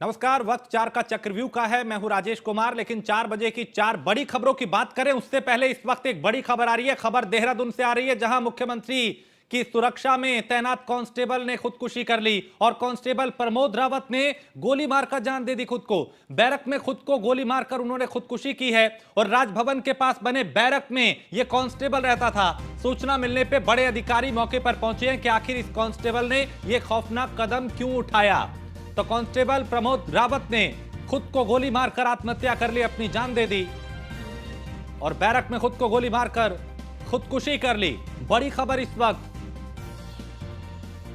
नमस्कार। वक्त 4 का चक्रव्यूह का है। मैं हूं राजेश कुमार। लेकिन 4 बजे की 4 बड़ी खबरों की बात करें उससे पहले इस वक्त एक बड़ी खबर आ रही है। खबर देहरादून से आ रही है, जहां मुख्यमंत्री की सुरक्षा में तैनात कांस्टेबल ने खुदकुशी कर ली और कांस्टेबल प्रमोद रावत ने गोली मारकर जान दे दी खुद को। बैरक में खुद को गोली मारकर उन्होंने खुदकुशी की है और राजभवन के पास बने बैरक में यह कांस्टेबल रहता था। सूचना मिलने पर बड़े अधिकारी मौके पर पहुंचे हैं कि आखिर इस कांस्टेबल ने यह खौफनाक कदम क्यों उठाया। तो कांस्टेबल प्रमोद रावत ने खुद को गोली मारकर आत्महत्या कर ली, अपनी जान दे दी और बैरक में खुद को गोली मारकर खुदकुशी कर ली। बड़ी खबर इस वक्त,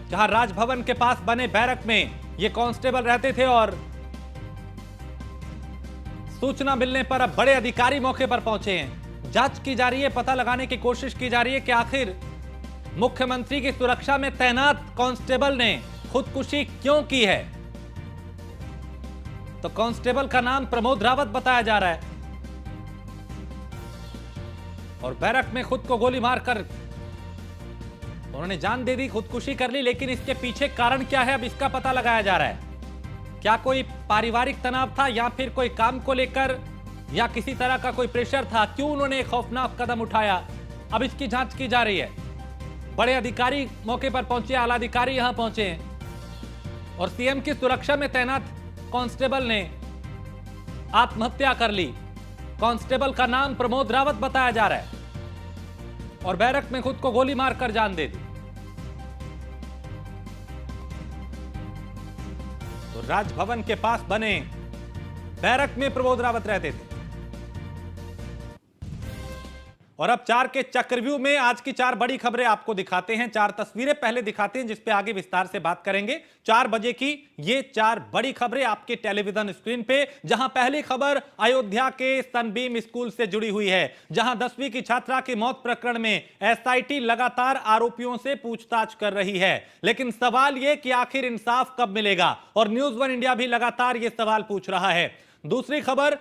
जहां राजभवन के पास बने बैरक में ये कांस्टेबल रहते थे और सूचना मिलने पर अब बड़े अधिकारी मौके पर पहुंचे हैं। जांच की जा रही है, पता लगाने की कोशिश की जा रही है कि आखिर मुख्यमंत्री की सुरक्षा में तैनात कांस्टेबल ने खुदकुशी क्यों की है। तो कांस्टेबल का नाम प्रमोद रावत बताया जा रहा है और बैरक में खुद को गोली मारकर उन्होंने जान दे दी, खुदकुशी कर ली। लेकिन इसके पीछे कारण क्या है, अब इसका पता लगाया जा रहा है। क्या कोई पारिवारिक तनाव था या फिर कोई काम को लेकर या किसी तरह का कोई प्रेशर था, क्यों उन्होंने एक खौफनाक कदम उठाया, अब इसकी जांच की जा रही है। बड़े अधिकारी मौके पर पहुंचे, आला अधिकारी यहां पहुंचे हैं और सीएम की सुरक्षा में तैनात कांस्टेबल ने आत्महत्या कर ली। कांस्टेबल का नाम प्रमोद रावत बताया जा रहा है और बैरक में खुद को गोली मारकर जान दे दी। तो राजभवन के पास बने बैरक में प्रमोद रावत रहते थे। और अब 4 के चक्रव्यूह में आज की 4 बड़ी खबरें आपको दिखाते हैं। 4 तस्वीरें पहले दिखाते हैं जिस पे आगे विस्तार से बात करेंगे। 4 बजे की ये 4 बड़ी खबरें आपके टेलीविजन स्क्रीन पे, जहां पहली खबर अयोध्या के सनबीम स्कूल से जुड़ी हुई है, जहां 10वीं की छात्रा की मौत प्रकरण में एसआईटी लगातार आरोपियों से पूछताछ कर रही है। लेकिन सवाल यह कि आखिर इंसाफ कब मिलेगा, और न्यूज वन इंडिया भी लगातार यह सवाल पूछ रहा है। दूसरी खबर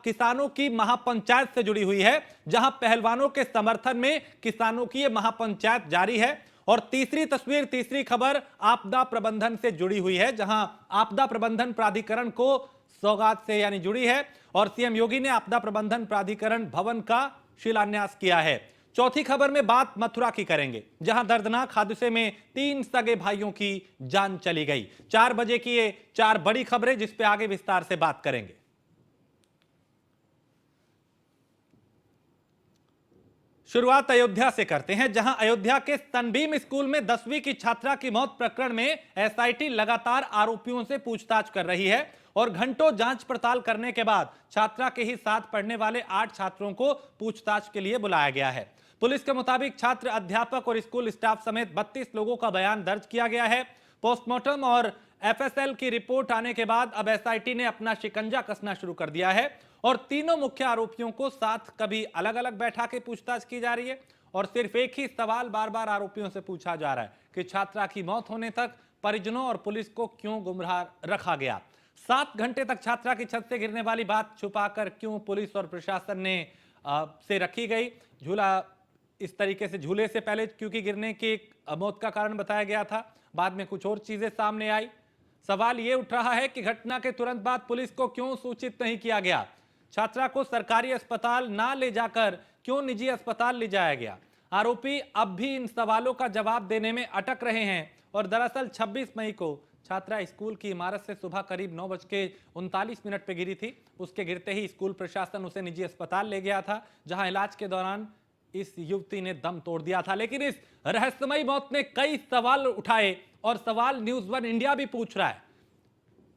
किसानों की महापंचायत से जुड़ी हुई है, जहां पहलवानों के समर्थन में किसानों की यह महापंचायत जारी है। और तीसरी तस्वीर, तीसरी खबर आपदा प्रबंधन से जुड़ी हुई है, जहां आपदा प्रबंधन प्राधिकरण को सौगात से यानी जुड़ी है और सीएम योगी ने आपदा प्रबंधन प्राधिकरण भवन का शिलान्यास किया है। चौथी खबर में बात मथुरा की करेंगे, जहां दर्दनाक हादसे में 3 सगे भाइयों की जान चली गई। 4 बजे की ये 4 बड़ी खबरें जिस पे आगे विस्तार से बात करेंगे। शुरुआत अयोध्या से करते हैं, जहां अयोध्या के सनबीम स्कूल में 10वीं की छात्रा की मौत प्रकरण में एसआईटी लगातार आरोपियों से पूछताछ कर रही है और घंटों जांच पड़ताल करने के बाद छात्रा के ही साथ पढ़ने वाले 8 छात्रों को पूछताछ के लिए बुलाया गया है। पुलिस के मुताबिक छात्र, अध्यापक और स्कूल स्टाफ समेत 32 लोगों का बयान दर्ज किया गया है। पोस्टमार्टम और एफएसएल की रिपोर्ट आने के बाद अब एसआईटी ने अपना शिकंजा कसना शुरू कर दिया है और तीनों मुख्य आरोपियों को साथ कभी अलग अलग बैठा के पूछताछ की जा रही है। और सिर्फ एक ही सवाल बार बार आरोपियों से पूछा जा रहा है कि छात्रा की मौत होने तक परिजनों और पुलिस को क्यों गुमराह रखा गया। 7 घंटे तक छात्रा की छत से गिरने वाली बात छुपाकर क्यों पुलिस और प्रशासन ने से रखी गई। झूला इस तरीके से, झूले से पहले क्योंकि गिरने की मौत का कारण बताया गया था, बाद में कुछ और चीजें सामने आई। सवाल यह उठ रहा है कि घटना के तुरंत बाद पुलिस को क्यों सूचित नहीं किया गया। छात्रा को सरकारी अस्पताल ना ले जाकर क्यों निजी अस्पताल ले जाया गया। आरोपी अब भी इन सवालों का जवाब देने में अटक रहे हैं। और दरअसल 26 मई को छात्रा स्कूल की इमारत से सुबह करीब 9:39 पे गिरी थी। उसके गिरते ही स्कूल प्रशासन उसे निजी अस्पताल ले गया था, जहां इलाज के दौरान इस युवती ने दम तोड़ दिया था। लेकिन इस रहस्यमयी मौत ने कई सवाल उठाए और सवाल न्यूज वन इंडिया भी पूछ रहा है।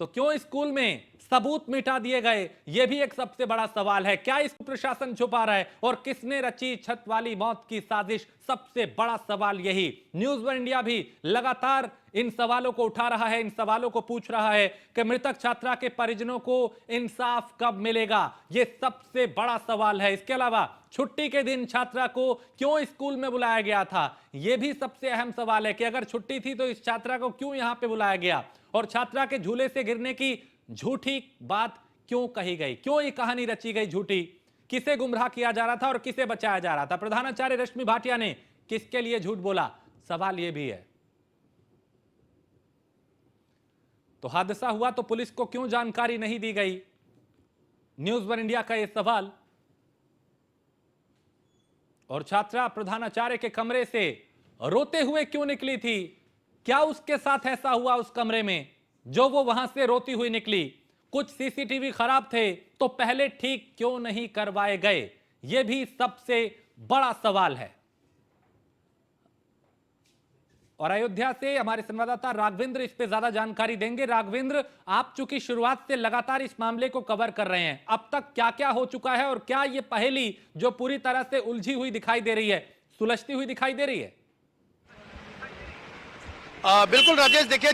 तो क्यों स्कूल में सबूत मिटा दिए गए, यह भी एक सबसे बड़ा सवाल है। क्या इसको प्रशासन छुपा रहा है और किसने रची छत वाली मौत की साजिश, सबसे बड़ा सवाल यही। न्यूज वन इंडिया भी लगातार इन सवालों को उठा रहा है, इन सवालों को पूछ रहा है कि मृतक छात्रा के परिजनों को इंसाफ कब मिलेगा, यह सबसे बड़ा सवाल है। इसके अलावा छुट्टी के दिन छात्रा को क्यों स्कूल में बुलाया गया था, यह भी सबसे अहम सवाल है कि अगर छुट्टी थी तो इस छात्रा को क्यों यहां पे बुलाया गया। और छात्रा के झूले से गिरने की झूठी बात क्यों कही गई, क्यों ये कहानी रची गई झूठी, किसे गुमराह किया जा रहा था और किसे बचाया जा रहा था। प्रधानाचार्य रश्मि भाटिया ने किसके लिए झूठ बोला, सवाल यह भी है। तो हादसा हुआ तो पुलिस को क्यों जानकारी नहीं दी गई? न्यूज वन इंडिया का यह सवाल। और छात्रा प्रधानाचार्य के कमरे से रोते हुए क्यों निकली थी? क्या उसके साथ ऐसा हुआ उस कमरे में जो वो वहां से रोती हुई निकली? कुछ सीसीटीवी खराब थे तो पहले ठीक क्यों नहीं करवाए गए? यह भी सबसे बड़ा सवाल है। और अयोध्या से हमारे संवाददाता राघवेंद्र इस पे ज्यादा जानकारी देंगे। राघवेंद्र, आप चूंकि शुरुआत से लगातार इस मामले को कवर कर रहे हैं, अब तक क्या क्या हो चुका है और क्या ये पहेली जो पूरी तरह से उलझी हुई दिखाई दे रही है, सुलझती हुई दिखाई दे रही है? बिल्कुल राजेश, देखिए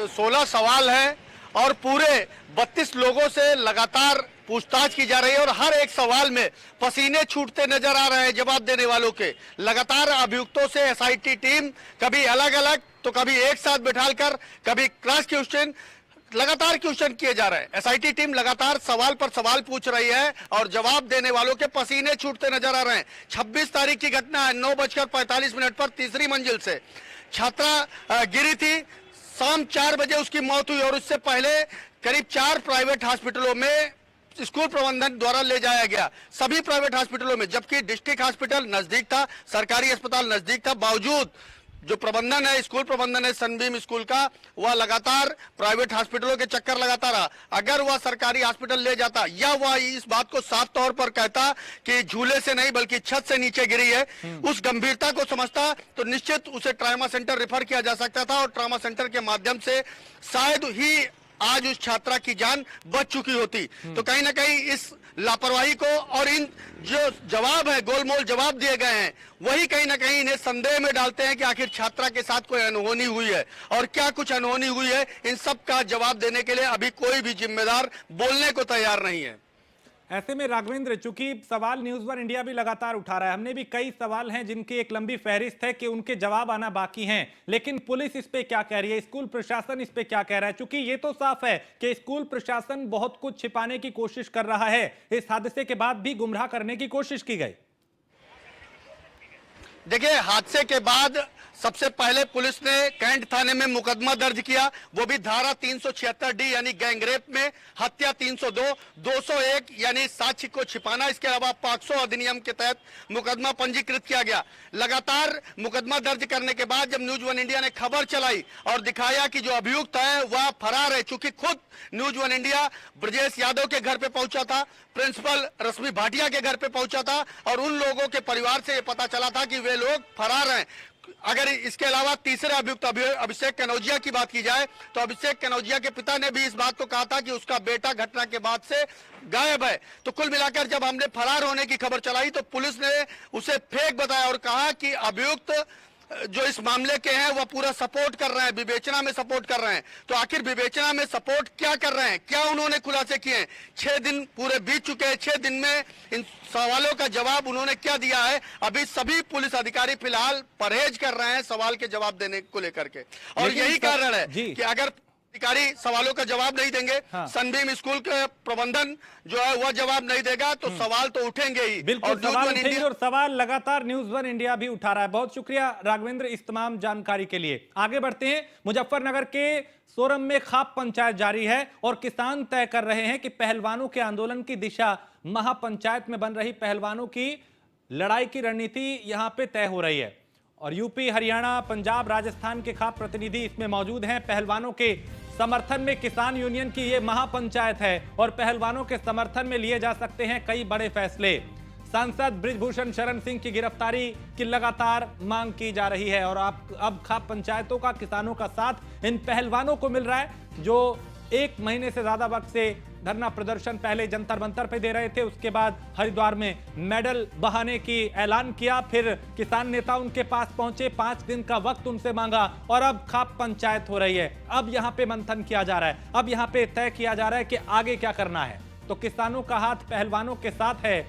16 सवाल है और पूरे 32 लोगों से लगातार पूछताछ की जा रही है और हर एक सवाल में पसीने छूटते नजर आ रहे हैं जवाब देने वालों के। लगातार अभियुक्तों से एसआईटी टीम कभी अलग अलग तो कभी एक साथ बिठाकर कभी क्रॉस क्वेश्चन लगातार क्वेश्चन किए जा रहे हैं। एसआईटी टीम लगातार सवाल पर सवाल पूछ रही है और जवाब देने वालों के पसीने छूटते नजर आ रहे हैं। 26 तारीख की घटना है, 9:45 पर तीसरी मंजिल से छात्रा गिरी थी। शाम 4 बजे उसकी मौत हुई और उससे पहले करीब 4 प्राइवेट हॉस्पिटलों में स्कूल प्रबंधन द्वारा ले जाया गया, सभी प्राइवेट हॉस्पिटलों में, जबकि डिस्ट्रिक्ट हॉस्पिटल नजदीक था, सरकारी अस्पताल नजदीक था। बावजूद जो प्रबंधन है, स्कूल प्रबंधन है सनबीम स्कूल का, वह लगातार प्राइवेट हॉस्पिटलों के चक्कर लगाता रहा। अगर वह सरकारी हॉस्पिटल ले जाता या वह इस बात को साफ तौर पर कहता कि झूले से नहीं बल्कि छत से नीचे गिरी है, उस गंभीरता को समझता तो निश्चित उसे ट्रॉमा सेंटर रेफर किया जा सकता था और ट्रॉमा सेंटर के माध्यम से शायद ही आज उस छात्रा की जान बच चुकी होती। तो कहीं ना कहीं इस लापरवाही को और इन जो जवाब है, गोलमोल जवाब दिए गए हैं, वही कहीं ना कहीं इन्हें संदेह में डालते हैं कि आखिर छात्रा के साथ कोई अनहोनी हुई है और क्या कुछ अनहोनी हुई है। इन सब का जवाब देने के लिए अभी कोई भी जिम्मेदार बोलने को तैयार नहीं है। ऐसे में राघवेंद्र, चूंकि सवाल न्यूज वन इंडिया भी लगातार उठा रहा है, हमने भी कई सवाल हैं जिनकी एक लंबी फहरिस्त है कि उनके जवाब आना बाकी हैं, लेकिन पुलिस इस पे क्या कह रही है, स्कूल प्रशासन इस पे क्या कह रहा है? चूंकि ये तो साफ है कि स्कूल प्रशासन बहुत कुछ छिपाने की कोशिश कर रहा है, इस हादसे के बाद भी गुमराह करने की कोशिश की गई। देखिए, हादसे के बाद सबसे पहले पुलिस ने कैंट थाने में मुकदमा दर्ज किया, वो भी धारा 376D यानी गैंगरेप में, हत्या 302, 201 यानी साक्ष्य को छिपाना, इसके अलावा पॉक्सो अधिनियम के तहत मुकदमा पंजीकृत किया गया। लगातार मुकदमा दर्ज करने के बाद जब न्यूज वन इंडिया ने खबर चलाई और दिखाया कि जो अभियुक्त है वह फरार है, चूंकि खुद news one India Brajesh Yadav के घर पे पहुंचा था, प्रिंसिपल रश्मि भाटिया के घर पे पहुंचा था और उन लोगों के परिवार से यह पता चला था कि वे लोग फरार हैं। अगर इसके अलावा तीसरे अभियुक्त अभिषेक कनौजिया की बात की जाए तो अभिषेक कनौजिया के पिता ने भी इस बात को कहा था कि उसका बेटा घटना के बाद से गायब है। तो कुल मिलाकर जब हमने फरार होने की खबर चलाई तो पुलिस ने उसे फेक बताया और कहा कि अभियुक्त जो इस मामले के हैं वह पूरा सपोर्ट कर रहे हैं, विवेचना में सपोर्ट कर रहे हैं। तो आखिर विवेचना में सपोर्ट क्या कर रहे हैं, क्या उन्होंने खुलासे किए हैं? 6 दिन पूरे बीत चुके हैं, 6 दिन में इन सवालों का जवाब उन्होंने क्या दिया है? अभी सभी पुलिस अधिकारी फिलहाल परहेज कर रहे हैं सवाल के जवाब देने को लेकर के, और यही कारण है कि अगर अधिकारी सवालों का जवाब नहीं देंगे, सनबीम स्कूल के प्रबंधन जो है वह जवाब नहीं देगा, तो सवाल तो उठेंगे ही। बिल्कुल सवाल उठेंगे और सवाल लगातार न्यूज वन इंडिया भी उठा रहा है। बहुत शुक्रिया राघवेंद्र इस तमाम जानकारी के लिए। आगे बढ़ते हैं। मुजफ्फरनगर के सोरम में खाप पंचायत जारी है और किसान तय कर रहे हैं कि पहलवानों के आंदोलन की दिशा, महापंचायत में बन रही पहलवानों की लड़ाई की रणनीति यहां पे तय हो रही है। और यूपी, हरियाणा, पंजाब, राजस्थान के खाप प्रतिनिधि इसमें मौजूद हैं। पहलवानों के समर्थन में किसान यूनियन की ये महापंचायत है और पहलवानों के समर्थन में लिए जा सकते हैं कई बड़े फैसले। सांसद बृजभूषण शरण सिंह की गिरफ्तारी की लगातार मांग की जा रही है और अब खाप पंचायतों का, किसानों का साथ इन पहलवानों को मिल रहा है जो 1 महीने से ज्यादा वक्त से धरना प्रदर्शन पहले जंतर मंतर पे दे रहे थे, उसके बाद हरिद्वार में मेडल बहाने की ऐलान किया, फिर किसान नेता उनके पास पहुंचे, 5 दिन का वक्त उनसे मांगा और अब खाप पंचायत हो रही है। अब यहां पे मंथन किया जा रहा है, अब यहां पे तय किया जा रहा है कि आगे क्या करना है। तो किसानों का हाथ पहलवानों के साथ है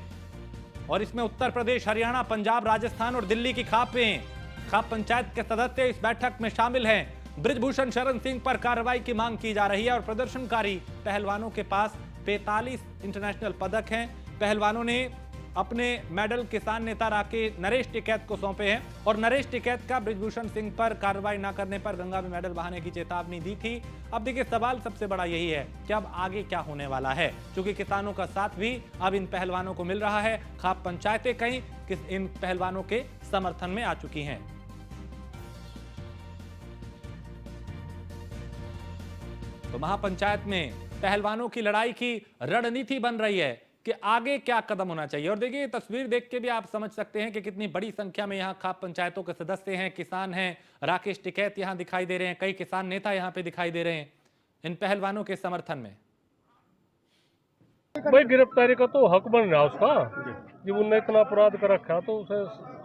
और इसमें उत्तर प्रदेश, हरियाणा, पंजाब, राजस्थान और दिल्ली की खाप पंचायत के सदस्य इस बैठक में शामिल हैं। बृजभूषण शरण सिंह पर कार्रवाई की मांग की जा रही है और प्रदर्शनकारी पहलवानों के पास 45 इंटरनेशनल पदक हैं। पहलवानों ने अपने मेडल किसान नेता नरेश टिकैत को सौंपे हैं और नरेश टिकैत का बृजभूषण सिंह पर कार्रवाई न करने पर गंगा में मेडल बहाने की चेतावनी दी थी। अब देखिए सवाल सबसे बड़ा यही है कि अब आगे क्या होने वाला है, क्योंकि किसानों का साथ भी अब इन पहलवानों को मिल रहा है। खाप पंचायतें कई इन पहलवानों के समर्थन में आ चुकी हैं। तो महापंचायत में पहलवानों की लड़ाई की रणनीति बन रही है कि आगे क्या कदम होना चाहिए। और देखिए तस्वीर देख के भी आप समझ सकते हैं कि कितनी बड़ी संख्या में यहाँ खाप पंचायतों के सदस्य हैं, किसान हैं। राकेश टिकैत यहाँ दिखाई दे रहे हैं, कई किसान नेता यहाँ पे दिखाई दे रहे हैं इन पहलवानों के समर्थन में। भाई गिरफ्तारी का तो हक बन रहा उसका, जब उनने इतना अपराध कर रखा तो उसे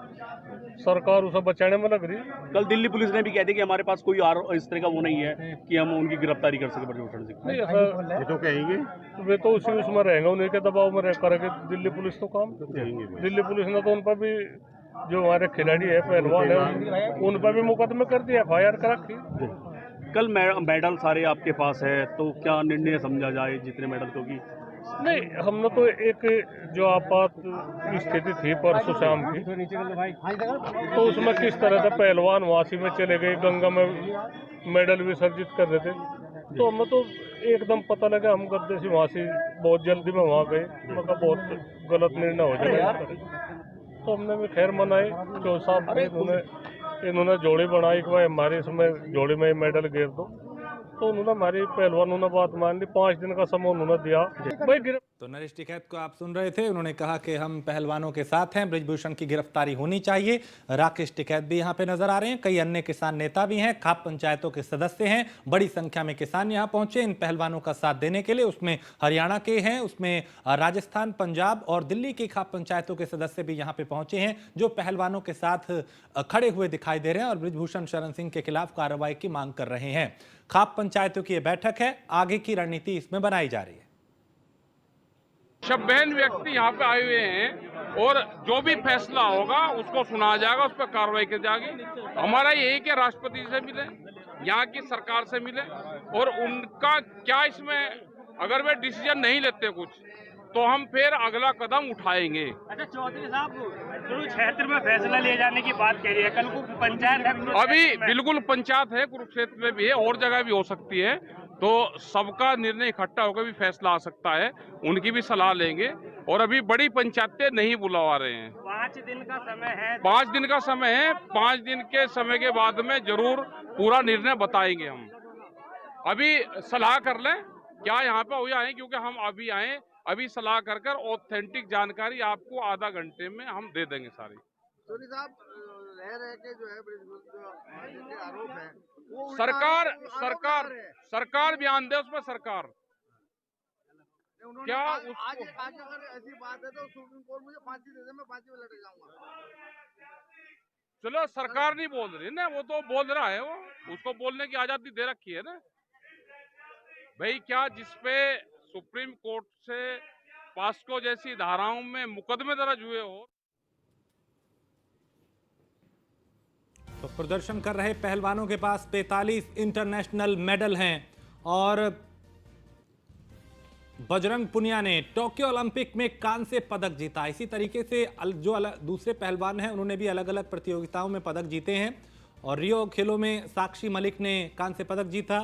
सरकार उसे बचाने में लग रही। कल दिल्ली पुलिस ने भी कह दिया कि हमारे पास कोई इस तरह का वो नहीं है कि हम उनकी गिरफ्तारी कर सके बृजभूषण सिंह। नहीं ऐसा ये तो कहेंगे, वे तो उसी उसमें रहेंगे, उन्हीं के दबाव में रह करके दिल्ली पुलिस तो काम दिल्ली पुलिस ने तो उन पर भी, जो हमारे खिलाड़ी है पहलवान है, उन पर भी मुकदमे कर दिया, FIR कर रखी। कल मेडल सारे आपके पास है, तो क्या निर्णय समझा जाए जितने मेडल, क्योंकि नहीं हमने तो एक जो आपात स्थिति थी परसों शाम की, तो उसमें किस तरह से पहलवान वासी में चले गए, गंगा में मेडल विसर्जित कर रहे थे, तो हमें तो एकदम पता लगा, हम गद्दे से वहाँ से बहुत जल्दी में वहाँ गए, मगर बहुत गलत निर्णय हो जाएगा। तो हमने भी खैर मनाई, जो साहब इन्होंने जोड़ी बनाई कि भाई हमारे इसमें जोड़ी में मेडल गिर दो, तो उन्होंने हमारी पहलवानों ने बात मान ली। 5 दिन का समय उन्होंने दिया। भाई तो नरेश टिकैत को आप सुन रहे थे, उन्होंने कहा कि हम पहलवानों के साथ हैं, बृजभूषण की गिरफ्तारी होनी चाहिए। राकेश टिकैत भी यहाँ पे नजर आ रहे हैं, कई अन्य किसान नेता भी हैं, खाप पंचायतों के सदस्य हैं, बड़ी संख्या में किसान यहाँ पहुंचे इन पहलवानों का साथ देने के लिए। उसमें हरियाणा के हैं, उसमें राजस्थान, पंजाब और दिल्ली की खाप पंचायतों के सदस्य भी यहाँ पे पहुंचे हैं, जो पहलवानों के साथ खड़े हुए दिखाई दे रहे हैं और बृजभूषण शरण सिंह के खिलाफ कार्रवाई की मांग कर रहे हैं। खाप पंचायतों की यह बैठक है, आगे की रणनीति इसमें बनाई जा रही है। 56 व्यक्ति यहाँ पे आए हुए हैं और जो भी फैसला होगा उसको सुना जाएगा, उस पर कार्रवाई की जाएगी। हमारा यही कि राष्ट्रपति से मिले, यहाँ की सरकार से मिले और उनका क्या इसमें अगर वे डिसीजन नहीं लेते कुछ, तो हम फिर अगला कदम उठाएंगे। अच्छा चौधरी साहब, कुरुक्षेत्र में फैसला लिए जाने की बात कह रही है, कल को पंचायत है, अभी बिल्कुल पंचायत है, कुरुक्षेत्र में भी है, और जगह भी हो सकती है, तो सबका निर्णय इकट्ठा होकर भी फैसला आ सकता है, उनकी भी सलाह लेंगे। और अभी बड़ी पंचायतें नहीं बुलवा रहे हैं। 5 दिन का समय है। 5 दिन का समय है, 5 दिन के समय के बाद में जरूर पूरा निर्णय बताएंगे। हम अभी सलाह कर लें क्या यहाँ पे हुआ है, क्योंकि हम अभी आए, अभी सलाह कर कर ऑथेंटिक जानकारी आपको आधा घंटे में हम दे देंगे सारी। चौधरी साहब रह रहे के जो है जो आरोप है वो सरकार बयान दे, उसमें सरकार क्या आज अगर ऐसी बात है तो सुप्रीम कोर्ट मुझे फांसी दे दे, मैं फांसी में लटक जाऊंगा। चलो सरकार नहीं बोल रही ना, वो तो बोल रहा है, वो उसको बोलने की आजादी दे रखी है ना भाई। क्या जिसपे सुप्रीम कोर्ट से पास्को जैसी धाराओं में मुकदमे दर्ज हुए हो। तो प्रदर्शन कर रहे पहलवानों के पास 45 इंटरनेशनल मेडल हैं और बजरंग पुनिया ने टोक्यो ओलंपिक में कांस्य पदक जीता। इसी तरीके से जो दूसरे पहलवान हैं उन्होंने भी अलग अलग प्रतियोगिताओं में पदक जीते हैं और रियो खेलों में साक्षी मलिक ने कांस्य पदक जीता।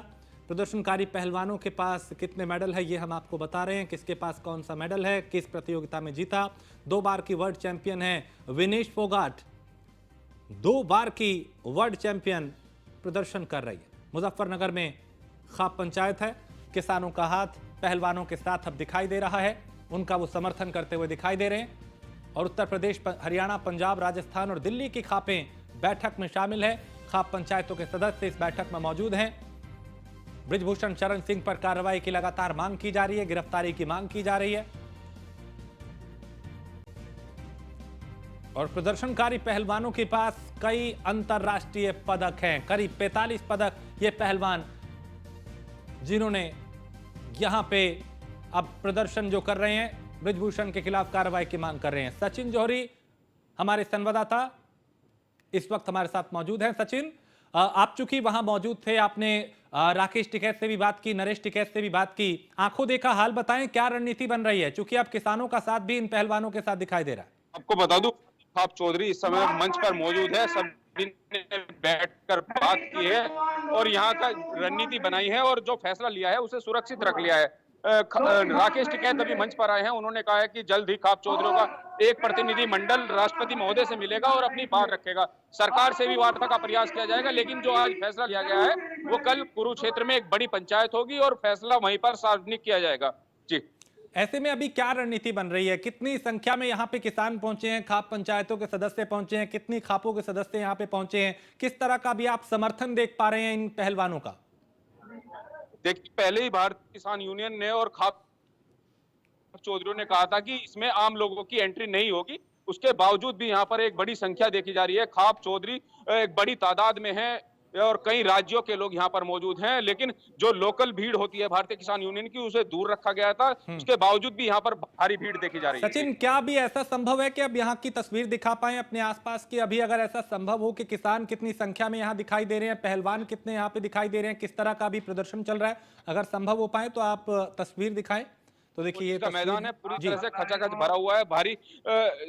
प्रदर्शनकारी पहलवानों के पास कितने मेडल है ये हम आपको बता रहे हैं, किसके पास कौन सा मेडल है, किस प्रतियोगिता में जीता। 2 बार की वर्ल्ड चैंपियन है विनेश फोगाट, 2 बार की वर्ल्ड चैंपियन प्रदर्शन कर रही है। मुजफ्फरनगर में खाप पंचायत है, किसानों का हाथ पहलवानों के साथ अब दिखाई दे रहा है, उनका वो समर्थन करते हुए दिखाई दे रहे हैं। और उत्तर प्रदेश, हरियाणा, पंजाब, राजस्थान और दिल्ली की खापें बैठक में शामिल है। खाप पंचायतों के सदस्य इस बैठक में मौजूद हैं। बृजभूषण शरण सिंह पर कार्रवाई की लगातार मांग की जा रही है, गिरफ्तारी की मांग की जा रही है और प्रदर्शनकारी पहलवानों के पास कई अंतरराष्ट्रीय पदक हैं, करीब 45 पदक। ये पहलवान जिन्होंने यहां पे अब प्रदर्शन जो कर रहे हैं, बृजभूषण के खिलाफ कार्रवाई की मांग कर रहे हैं। सचिन जौहरी हमारे संवाददाता इस वक्त हमारे साथ मौजूद हैं। सचिन, आप चूंकि वहां मौजूद थे, आपने राकेश टिकैत से भी बात की, नरेश टिकैत से भी बात की। आंखों देखा हाल बताएं, क्या रणनीति बन रही है, क्योंकि अब किसानों का साथ भी इन पहलवानों के साथ दिखाई दे रहा है। आपको बता दूं, आप चौधरी इस समय मंच पर मौजूद है, सभी ने बैठकर बात की है और यहाँ का रणनीति बनाई है और जो फैसला लिया है उसे सुरक्षित रख लिया है। राकेश टिकैत अभी मंच पर आए हैं, उन्होंने कहा है कि जल्द ही खाप चौधरियों का एक प्रतिनिधि मंडल राष्ट्रपति महोदय से मिलेगा और अपनी बात रखेगा। सरकार से भी वार्ता का प्रयास किया जाएगा, लेकिन जो आज फैसला लिया गया है वो कल कुरुक्षेत्र में एक बड़ी पंचायत होगी और फैसला वहीं पर सार्वजनिक किया जाएगा। जी, ऐसे में अभी क्या रणनीति बन रही है? कितनी संख्या में यहाँ पे किसान पहुंचे हैं, खाप पंचायतों के सदस्य पहुंचे हैं, कितनी खापों के सदस्य यहाँ पे पहुंचे हैं, किस तरह का भी आप समर्थन देख पा रहे हैं इन पहलवानों का? देखिए, पहले ही भारतीय किसान यूनियन ने और खाप चौधरियों ने कहा था कि इसमें आम लोगों की एंट्री नहीं होगी। उसके बावजूद भी यहाँ पर एक बड़ी संख्या देखी जा रही है। खाप चौधरी एक बड़ी तादाद में है और कई राज्यों के लोग यहाँ पर मौजूद हैं, लेकिन जो लोकल भीड़ होती है भारतीय किसान यूनियन की, उसे दूर रखा गया था। उसके बावजूद भी यहाँ पर भारी भीड़ देखी जा रही है। सचिन, क्या अभी ऐसा संभव है कि अब यहाँ की तस्वीर दिखा पाए अपने आसपास की? अभी अगर ऐसा संभव हो कि किसान कितनी संख्या में यहाँ दिखाई दे रहे हैं, पहलवान कितने यहाँ पे दिखाई दे रहे हैं, किस तरह का भी प्रदर्शन चल रहा है, अगर संभव हो पाए तो आप तस्वीर दिखाएं। तो देखिए, ये मैदान है, पूरी तरह से खचाखच भरा हुआ है, भारी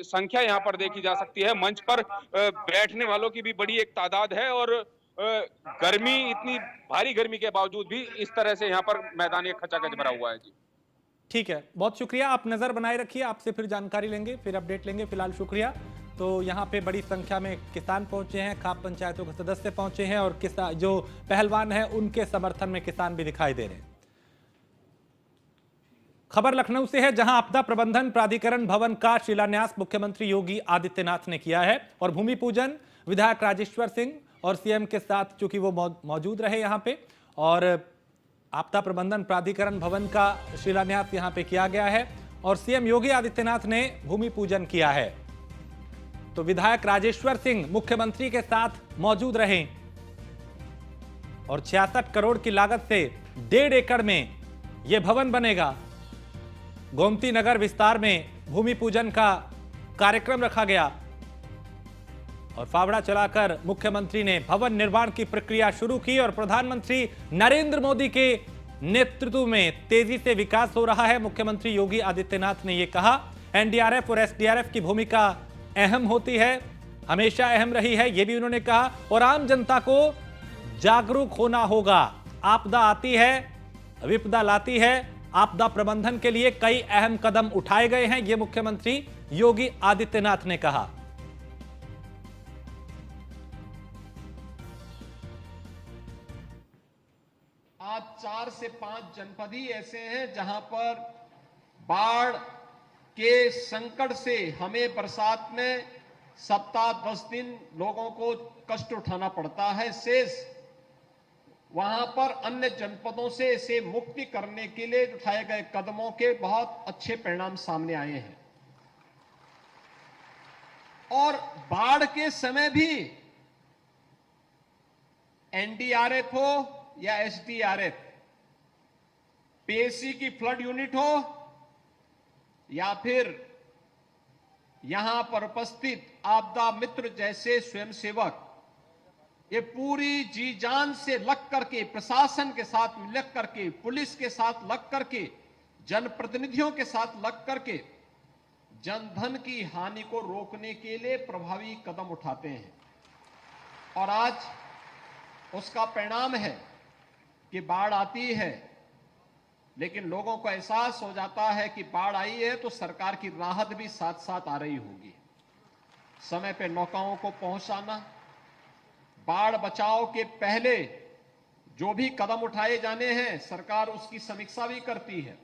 संख्या यहाँ पर देखी जा सकती है। मंच पर बैठने वालों की भी बड़ी एक तादाद है और गर्मी, इतनी भारी गर्मी के बावजूद भी इस तरह से यहाँ पर मैदान एक खचाखच भरा हुआ है। जी, ठीक है, बहुत शुक्रिया। आप नजर बनाए रखिए, आपसे फिर जानकारी लेंगे, फिर अपडेट लेंगे। फिलहाल शुक्रिया। तो यहाँ पे बड़ी संख्या में किसान पहुंचे हैं, खाप पंचायतों के सदस्य पहुंचे हैं और किसान जो पहलवान हैं उनके समर्थन में किसान भी दिखाई दे रहे हैं। खबर लखनऊ से है, जहां आपदा प्रबंधन प्राधिकरण भवन का शिलान्यास मुख्यमंत्री योगी आदित्यनाथ ने किया है और भूमि पूजन विधायक राजेश्वर सिंह और सीएम के साथ, चूंकि वो मौजूद रहे यहां पे, और आपदा प्रबंधन प्राधिकरण भवन का शिलान्यास यहां पे किया गया है और सीएम योगी आदित्यनाथ ने भूमि पूजन किया है। तो विधायक राजेश्वर सिंह मुख्यमंत्री के साथ मौजूद रहे और 66 करोड़ की लागत से 1.5 एकड़ में यह भवन बनेगा। गोमती नगर विस्तार में भूमि पूजन का कार्यक्रम रखा गया और फावड़ा चलाकर मुख्यमंत्री ने भवन निर्माण की प्रक्रिया शुरू की और प्रधानमंत्री नरेंद्र मोदी के नेतृत्व में तेजी से विकास हो रहा है। मुख्यमंत्री योगी आदित्यनाथ ने यह कहा, एनडीआरएफ और एसडीआरएफ की भूमिका अहम होती है, हमेशा अहम रही है, यह भी उन्होंने कहा, और आम जनता को जागरूक होना होगा। आपदा आती है, विपदा लाती है, आपदा प्रबंधन के लिए कई अहम कदम उठाए गए हैं, यह मुख्यमंत्री योगी आदित्यनाथ ने कहा। आज 4 से 5 जनपद ही ऐसे हैं जहां पर बाढ़ के संकट से हमें बरसात में सप्ताह 10 दिन लोगों को कष्ट उठाना पड़ता है। शेष वहां पर अन्य जनपदों से इसे मुक्ति करने के लिए उठाए गए कदमों के बहुत अच्छे परिणाम सामने आए हैं और बाढ़ के समय भी एनडीआरएफ हो या एसडीआरएफ, पीएसी की फ्लड यूनिट हो या फिर यहां पर उपस्थित आपदा मित्र जैसे स्वयंसेवक, ये पूरी जी जान से लग करके, प्रशासन के साथ लग करके, पुलिस के साथ लग करके, जनप्रतिनिधियों के साथ लग करके जनधन की हानि को रोकने के लिए प्रभावी कदम उठाते हैं और आज उसका परिणाम है कि बाढ़ आती है, लेकिन लोगों को एहसास हो जाता है कि बाढ़ आई है तो सरकार की राहत भी साथ साथ आ रही होगी। समय पे नौकाओं को पहुंचाना, बाढ़ बचाव के पहले जो भी कदम उठाए जाने हैं सरकार उसकी समीक्षा भी करती है,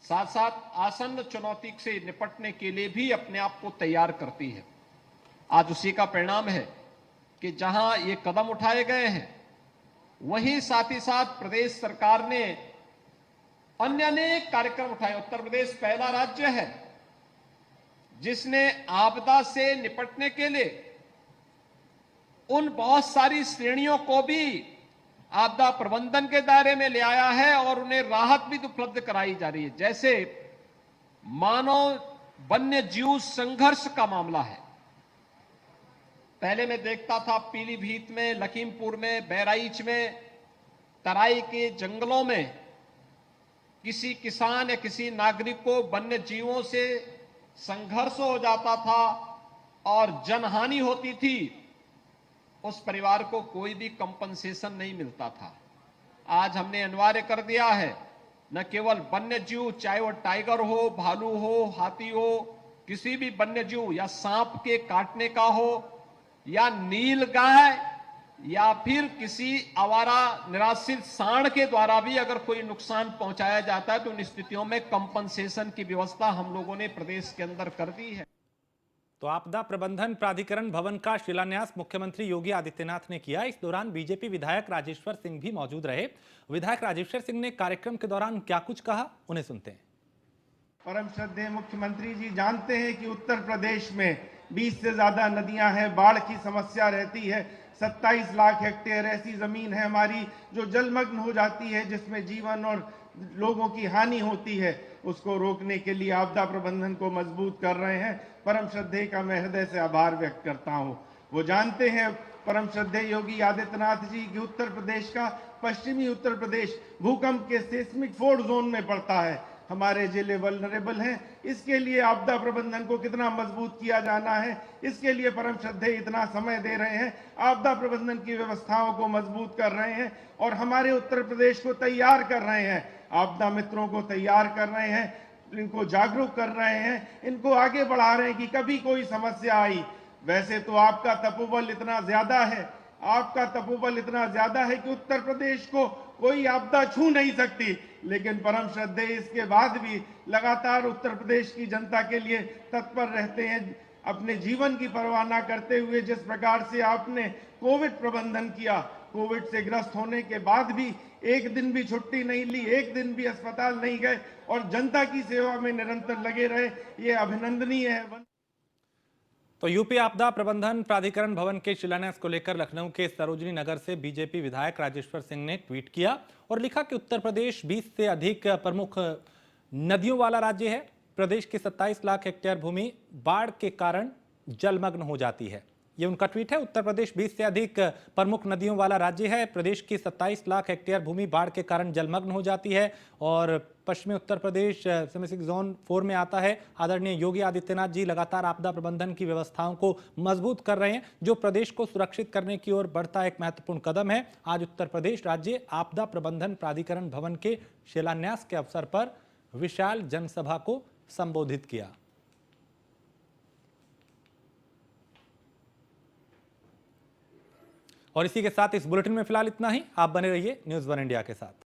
साथ साथ आसन्न चुनौती से निपटने के लिए भी अपने आप को तैयार करती है। आज उसी का परिणाम है कि जहां ये कदम उठाए गए हैं वहीं साथ ही साथ प्रदेश सरकार ने अन्य अनेक कार्यक्रम उठाए। उत्तर प्रदेश पहला राज्य है जिसने आपदा से निपटने के लिए उन बहुत सारी श्रेणियों को भी आपदा प्रबंधन के दायरे में ले आया है और उन्हें राहत भी उपलब्ध कराई जा रही है। जैसे मानव वन्य जीव संघर्ष का मामला है, पहले मैं देखता था पीलीभीत में, लखीमपुर में, बहराइच में तराई के जंगलों में किसी किसान या किसी नागरिक को वन्य जीवों से संघर्ष हो जाता था और जनहानि होती थी, उस परिवार को कोई भी कंपनसेशन नहीं मिलता था। आज हमने अनिवार्य कर दिया है, न केवल वन्य जीव, चाहे वो टाइगर हो, भालू हो, हाथी हो, किसी भी वन्य जीव या सांप के काटने का हो या नील गाय या फिर किसी आवारा निराश्रित सांड के द्वारा भी अगर कोई नुकसान पहुंचाया जाता है तो उन स्थितियों में कंपनसेशन की व्यवस्था हम लोगों ने प्रदेश के अंदर कर दी है। तो आपदा प्रबंधन प्राधिकरण भवन का शिलान्यास मुख्यमंत्री योगी आदित्यनाथ ने किया। इस दौरान बीजेपी विधायक राजेश्वर सिंह भी मौजूद रहे। विधायक राजेश्वर सिंह ने कार्यक्रम के दौरान क्या कुछ कहा, उन्हें सुनते हैं। परम श्रद्धेय मुख्यमंत्री जी जानते हैं कि उत्तर प्रदेश में 20 से ज्यादा नदियां हैं, बाढ़ की समस्या रहती है। 27 लाख हेक्टेयर ऐसी जमीन है हमारी जो जलमग्न हो जाती है, जिसमें जीवन और लोगों की हानि होती है। उसको रोकने के लिए आपदा प्रबंधन को मजबूत कर रहे हैं। परम श्रद्धेय का मैं हृदय से आभार व्यक्त करता हूं। वो जानते हैं परम श्रद्धेय योगी आदित्यनाथ जी कि उत्तर प्रदेश का पश्चिमी उत्तर प्रदेश भूकंप के सेस्मिक फोर्ड जोन में पड़ता है। हमारे जिले वल्नरेबल हैं। इसके लिए आपदा प्रबंधन को कितना मजबूत किया जाना है, इसके लिए परम श्रद्धेय इतना समय दे रहे हैं, आपदा प्रबंधन की व्यवस्थाओं को मजबूत कर रहे हैं और हमारे उत्तर प्रदेश को तैयार कर रहे हैं। आपदा मित्रों को तैयार कर रहे हैं, इनको जागरूक कर रहे हैं, इनको आगे बढ़ा रहे हैं कि कभी कोई समस्या आई। वैसे तो आपका तपोबल इतना ज्यादा है, आपका तपोबल इतना ज्यादा है कि उत्तर प्रदेश को कोई आपदा छू नहीं सकती, लेकिन परम श्रद्धेय इसके बाद भी लगातार उत्तर प्रदेश की जनता के लिए तत्पर रहते हैं। अपने जीवन की परवाह न करते हुए जिस प्रकार से आपने कोविड प्रबंधन किया, कोविड से ग्रस्त होने के बाद भी एक दिन भी छुट्टी नहीं ली, एक दिन भी अस्पताल नहीं गए और जनता की सेवा में निरंतर लगे रहे, ये अभिनंदनीय है। तो यूपी आपदा प्रबंधन प्राधिकरण भवन के शिलान्यास को लेकर लखनऊ के सरोजनी नगर से बीजेपी विधायक राजेश्वर सिंह ने ट्वीट किया और लिखा कि उत्तर प्रदेश 20 से अधिक प्रमुख नदियों वाला राज्य है। प्रदेश की 27 लाख हेक्टेयर भूमि बाढ़ के कारण जलमग्न हो जाती है। ये उनका ट्वीट है। उत्तर प्रदेश 20 से अधिक प्रमुख नदियों वाला राज्य है। प्रदेश की 27 लाख हेक्टेयर भूमि बाढ़ के कारण जलमग्न हो जाती है और पश्चिमी उत्तर प्रदेश सेस्मिक जोन 4 में आता है। आदरणीय योगी आदित्यनाथ जी लगातार आपदा प्रबंधन की व्यवस्थाओं को मजबूत कर रहे हैं, जो प्रदेश को सुरक्षित करने की ओर बढ़ता एक महत्वपूर्ण कदम है। आज उत्तर प्रदेश राज्य आपदा प्रबंधन प्राधिकरण भवन के शिलान्यास के अवसर पर विशाल जनसभा को संबोधित किया। और इसी के साथ इस बुलेटिन में फिलहाल इतना ही। आप बने रहिए न्यूज़ 1 इंडिया के साथ।